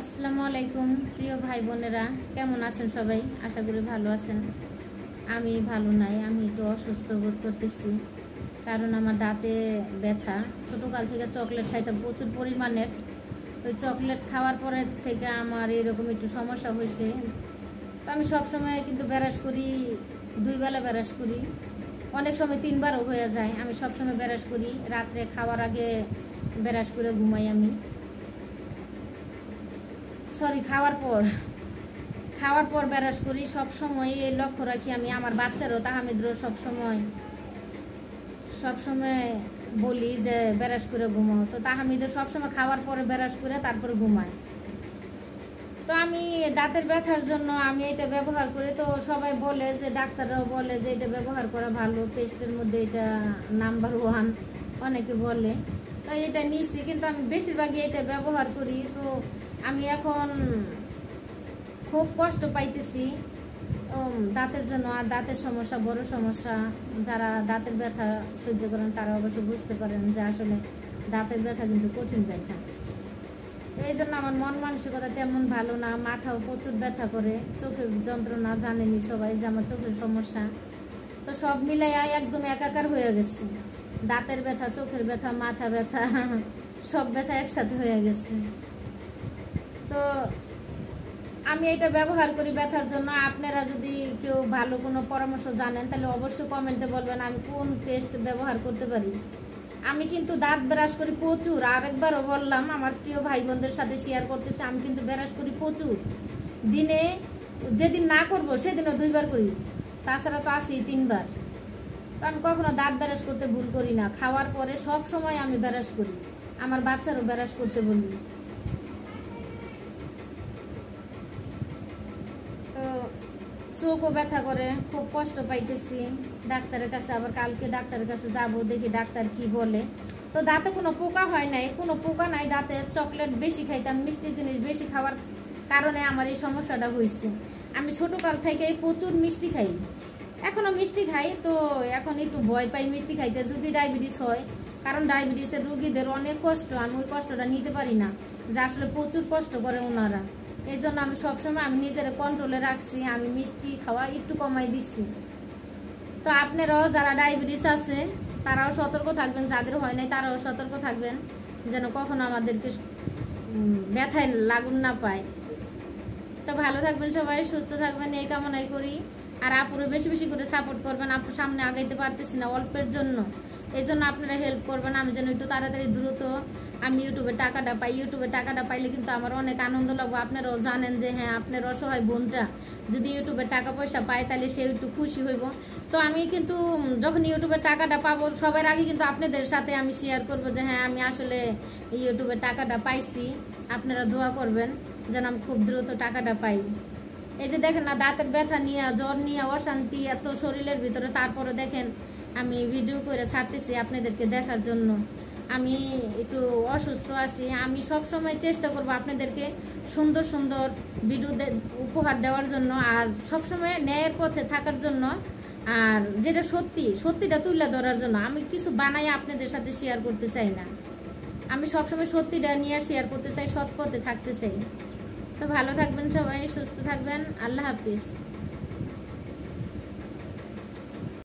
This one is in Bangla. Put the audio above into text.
আসসালামু আলাইকুম প্রিয় ভাই বোনেরা, কেমন আছেন সবাই? আশা করি ভালো আছেন। আমি ভালো নাই, আমি একটু অসুস্থ বোধ করতেছি, কারণ আমার দাঁতে ব্যথা। ছোটোকাল থেকে চকলেট খাইতাম প্রচুর পরিমাণের, ওই চকলেট খাওয়ার পরের থেকে আমার এরকম একটু সমস্যা হয়েছে। তো আমি সবসময় কিন্তু ব্রাশ করি, 2 বেলা ব্রাশ করি, অনেক সময় 3 বারও হয়ে যায়। আমি সবসময় ব্রাশ করি, রাত্রে খাওয়ার আগে ব্রাশ করে ঘুমাই। আমি খাওয়ার পর ব্রাশ করি। সবসময় এই লক্ষ্য রাখি আমি, আমার বাচ্চারও তাহামিদরও সবসময় বলি যে ব্রাশ করে ঘুমাও। তো তাহামিদও সবসময় খাওয়ার পরে ব্রাশ করে তারপরে ঘুমায়। তো আমি দাঁতের ব্যথার জন্য আমি এটা ব্যবহার করি। তো সবাই বলে যে, ডাক্তাররাও বলে যে এটা ব্যবহার করা ভালো, পেস্টের মধ্যে এটা নাম্বার 1 অনেকে বলে। তো এটা নিচ্ছি, কিন্তু আমি বেশিরভাগই এটা ব্যবহার করি। তো আমি এখন খুব কষ্ট পাইতেছি দাঁতের জন্য। আর দাঁতের সমস্যা বড় সমস্যা। যারা দাঁতের ব্যথা সহ্য করেন তারা অবশ্য বুঝতে পারেন যে আসলে দাঁতের ব্যথা কিন্তু কঠিন ব্যথা। এই জন্য আমার মন মানসিকতা তেমন ভালো না, মাথাও প্রচুর ব্যথা করে, চোখের যন্ত্রণা জানেনি সবাই যে আমার চোখের সমস্যা। তো সব মিলাই একদম একাকার হয়ে গেছে, দাঁতের ব্যথা, চোখের ব্যথা, মাথা ব্যথা, সব ব্যথা একসাথে হয়ে গেছে। তো আমি এটা ব্যবহার করি ব্যথার জন্য। আপনারা যদি কেউ ভালো কোনো পরামর্শ জানেন তাহলে অবশ্যই কমেন্টে বলবেন আমি কোন পেস্ট ব্যবহার করতে পারি। আমি কিন্তু দাঁত ব্রাশ করি প্রচুর, আরেকবারও বললাম, আমার প্রিয় ভাই বোনদের সাথে শেয়ার করতেছি, আমি কিন্তু ব্রাশ করি প্রচুর। দিনে যেদিন না করব সেদিনও 2 বার করি, তাছাড়া তো আসি 3 বার। তো আমি কখনো দাঁত ব্রাশ করতে ভুল করি না। খাওয়ার পরে সব সময় আমি ব্রাশ করি, আমার বাচ্চারও ব্রাশ করতে বলি। তো চোখও ব্যথা করে, খুব কষ্ট পাইতেছি। ডাক্তারের কাছে আবার কালকে ডাক্তারের কাছে যাব, দেখি ডাক্তার কি বলে। তো দাঁতে কোনো পোকা হয় নাই, কোনো পোকা নাই দাঁতে। চকলেট বেশি খাইতাম, মিষ্টি জিনিস বেশি খাওয়ার কারণে আমার এই সমস্যাটা হয়েছে। আমি ছোটকাল থেকে প্রচুর মিষ্টি খাই, এখনো মিষ্টি খাই। তো এখন একটু ভয় পাই মিষ্টি খাইতে, যদি ডায়াবেটিস হয়। কারণ ডায়াবেটিসের রোগীদের অনেক কষ্ট, আমি ওই কষ্টটা নিতে পারি না, যে আসলে প্রচুর কষ্ট করে ওনারা। এই জন্য আমি সবসময় আমি নিজের কন্ট্রোলে রাখছি, আমি মিষ্টি খাওয়া একটু কমাই দিচ্ছি। তো আপনারাও যারা ডায়াবেটিস আছে তারাও সতর্ক থাকবেন, যাদের হয় নাই তারাও সতর্ক থাকবেন, যেন কখনো আমাদেরকে ব্যথায় লাগুন না পায়। তো ভালো থাকবেন সবাই, সুস্থ থাকবেন এই কামনাই করি। আর আপুরে বেশি বেশি করে সাপোর্ট করবেন। আপু সামনে আগাইতে পারতেছি না অল্পের জন্য, এই জন্য আপনারা হেল্প করবেন, আমি যেন একটু তাড়াতাড়ি দ্রুত আমি ইউটিউবে টাকাটা পাই। ইউটিউবে টাকাটা পাইলে কিন্তু আমার অনেক আনন্দ লাগবে। আপনারাও জানেন যে হ্যাঁ, আপনার অসহায় বোনটা যদি ইউটিউবে টাকা পয়সা পায় তাহলে সে একটু খুশি হইব। তো আমি কিন্তু যখন ইউটিউবে টাকাটা পাবো সবার আগে কিন্তু আপনাদের সাথে আমি শেয়ার করব যে হ্যাঁ, আমি আসলে ইউটিউবে টাকাটা পাইছি। আপনারা দোয়া করবেন যেন আমি খুব দ্রুত টাকাটা পাই। এই যে দেখেন না, দাঁতের ব্যথা নিয়ে, জ্বর নিয়ে, অশান্তি এত শরীরের ভিতরে, তারপরে দেখেন আমি ভিডিও করে ছাড়তেছি আপনাদেরকে দেখার জন্য। আমি একটু অসুস্থ আছি, আমি সব সময় চেষ্টা করব আপনাদেরকে সুন্দর সুন্দর ভিডিও উপহার দেওয়ার জন্য, আর সব সময় ন্যায়ের পথে থাকার জন্য, আর যেটা সত্যিটা তুলে ধরার জন্য। আমি কিছু বানাই আপনাদের সাথে শেয়ার করতে চাই না, আমি সবসময় সত্যিটা নিয়ে শেয়ার করতে চাই, সৎ পথে থাকতে চাই। তো ভালো থাকবেন সবাই, সুস্থ থাকবেন, আল্লাহ হাফিজ।